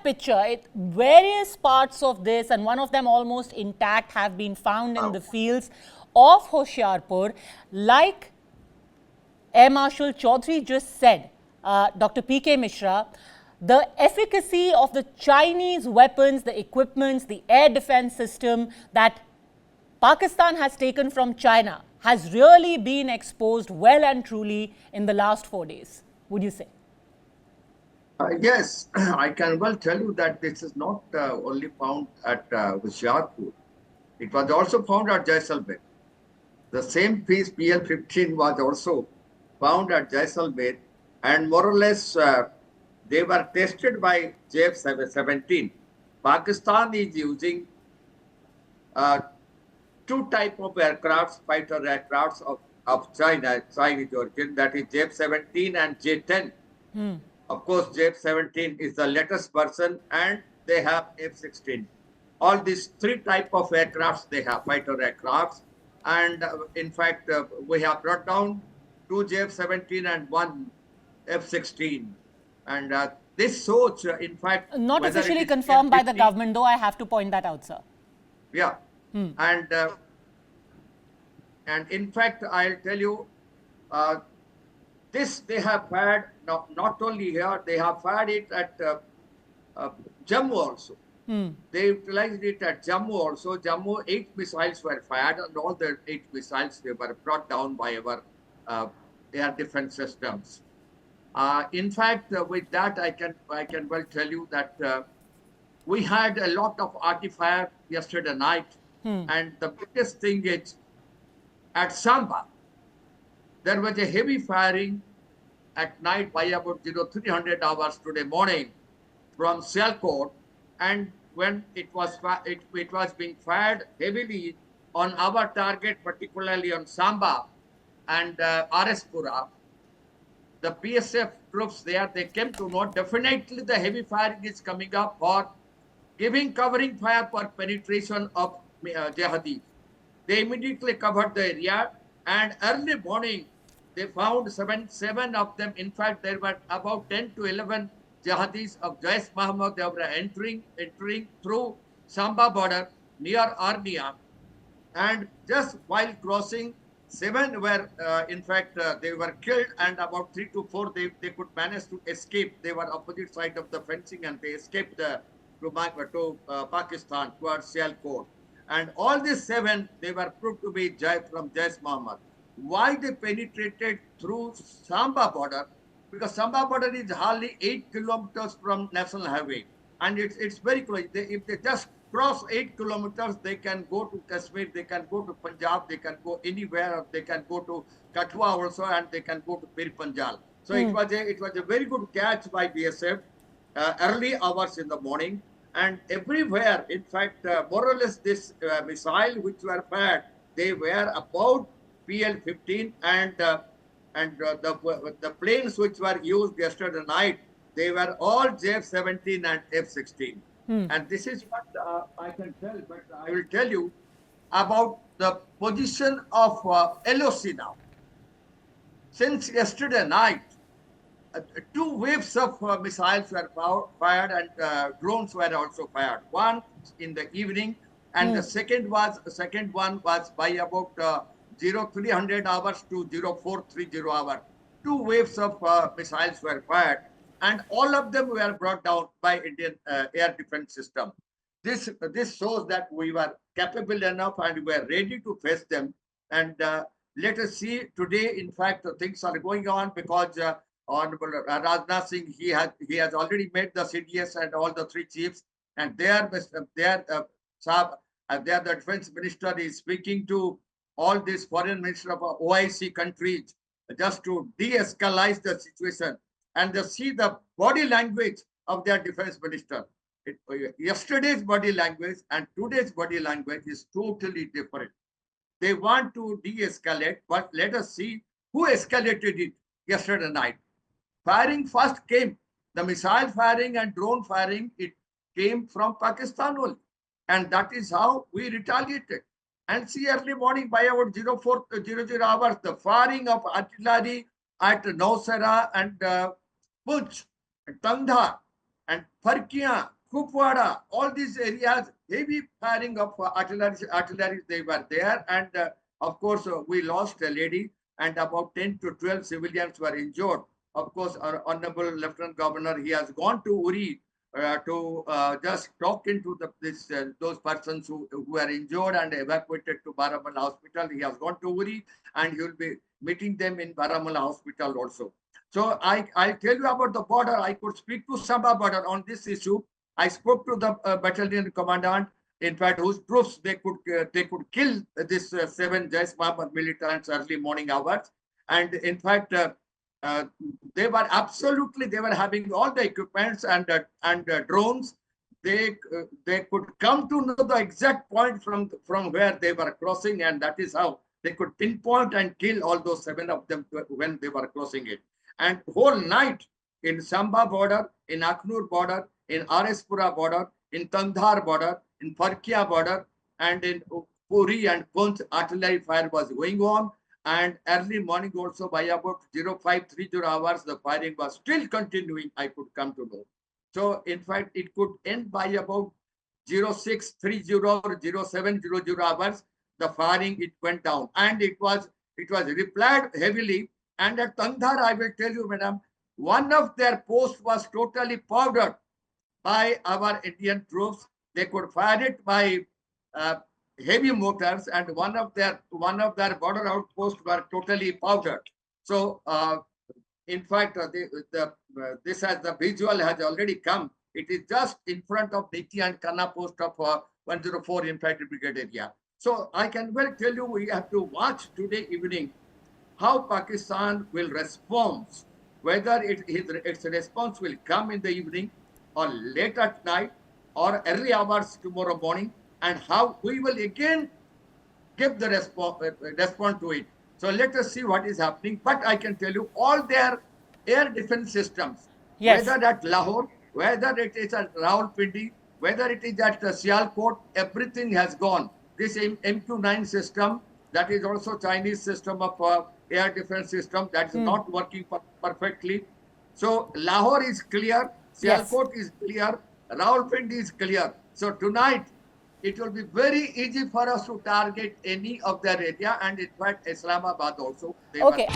that picture, various parts of this, and one of them almost intact, have been found in the fields of Hoshiarpur. Like Air Marshal Chaudhary just said, Dr. P.K. Mishra, the efficacy of the Chinese weapons, the equipments, the air defense system that Pakistan has taken from China has really been exposed well and truly in the last 4 days, would you say? Yes, I can well tell you that this is not only found at Hoshiarpur. It was also found at Jaisalmer. The same piece, PL-15, was also found at Jaisalmer, and more or less they were tested by JF-17. Pakistan is using uh, two type of aircrafts, fighter aircrafts of Chinese origin, that is JF-17 and J-10. Of course, J-17 is the latest version, and they have F-16. All these three type of aircrafts they have, fighter aircrafts. And in fact, we have brought down two JF-17 and one F-16. And this shows, in fact, Not whether it officially is confirmed by the PL-15. government, though I have to point that out, sir. Yeah. And in fact, I'll tell you, this they have fired, not only here, they have fired it at Jammu also. They utilized it at Jammu also. Jammu, 8 missiles were fired, and all the 8 missiles, they were brought down by our air defense systems. In fact, with that, I can well tell you that we had a lot of artillery yesterday night, and the biggest thing is at Samba, there was a heavy firing at night by about 0300 hours today morning from Sialkot, and when it was being fired heavily on our target, particularly on Samba and Araspura, the PSF troops there, they came to know definitely the heavy firing is coming up for giving covering fire for penetration of jihadis. They immediately covered the area, and early morning they found seven of them. In fact, there were about 10 to 11 jihadis of Jaish Muhammad. They were entering through Samba border near Arnia, and just while crossing, 7 were in fact they were killed, and about 3 to 4 they could manage to escape. They were opposite side of the fencing, and they escaped to Pakistan towards Sialkot. And all these 7, they were proved to be from Jaish Muhammad. Why they penetrated through Samba border? Because Samba border is hardly 8 kilometers from National Highway, and it's very close. If they just cross 8 kilometers, they can go to Kashmir, they can go to Punjab, they can go anywhere, they can go to Kathua also, and they can go to Pir Panjal. So it was a very good catch by BSF early hours in the morning. And everywhere, in fact, more or less this missile which were fired, they were about PL-15, and the planes which were used yesterday night, they were all JF-17 and F-16. And this is what I can tell, but I will tell you about the position of LOC now. Since yesterday night, 2 waves of missiles were fired, and drones were also fired. One in the evening, and the second one was by about 0300 hours to 0430 hours. 2 waves of missiles were fired, and all of them were brought down by Indian air defense system. This shows that we were capable enough and we were ready to face them. And let us see today. In fact, things are going on because Honorable Rajnath Singh, he has already met the CDS and all the 3 chiefs, and the defense minister is speaking to all these foreign ministers of OIC countries just to de-escalate the situation, and they see the body language of their defense minister. Yesterday's body language and today's body language is totally different. They want to de-escalate, but let us see who escalated it yesterday night. Firing first came, the missile firing and drone firing, it came from Pakistan only. And that is how we retaliated. And see, early morning by about 0400 hours, the firing of artillery at Nausera and Puch, and Tangdhar, and Parkia, Kupwara, all these areas, heavy firing of artillery, they were there. And of course, we lost a lady and about 10 to 12 civilians were injured. Of course, our Honorable Lieutenant Governor, he has gone to Uri to just talk into those persons who are injured and evacuated to Baramulla Hospital. He has gone to Uri and he will be meeting them in Baramulla Hospital also. So I'll tell you about the border. I could speak to Samba border on this issue. I spoke to the battalion commandant, in fact, whose troops they could kill this 7 Jais Mohammed militants early morning hours. And in fact, uh, they were having all the equipments and drones. They could come to know the exact point from where they were crossing, and that is how they could pinpoint and kill all those 7 of them when they were crossing it. And whole night in Samba border, in Aknur border, in Arispura border, in Tandhar border, in Parkia border, and in Puri and Punch, artillery fire was going on. And early morning also by about 0530 hours, the firing was still continuing, I could come to know. So in fact, it could end by about 0630 or 0700 hours. The firing, it went down and it was replied heavily. And at Tandhar, I will tell you, madam, one of their posts was totally powdered by our Indian troops. They could fire it by heavy mortars, and one of their border outposts were totally powdered. So, in fact, the visual has already come. It is just in front of Niti and Kanna post of 104 Infantry Brigade area. So I can well tell you, we have to watch today evening how Pakistan will respond, whether its response will come in the evening or late at night or early hours tomorrow morning, and how we will again give the respond to it. So let us see what is happening. But I can tell you, all their air defense systems, Yes. whether at Lahore, whether it is at Rawalpindi, whether it is at Sialkot, everything has gone. This MQ9 system, that is also Chinese system of air defense system, that is not working perfectly. So Lahore is clear, Yes. Sialkot is clear, Rawalpindi is clear. So tonight, it will be very easy for us to target any of their area, and in fact, Islamabad also. Okay.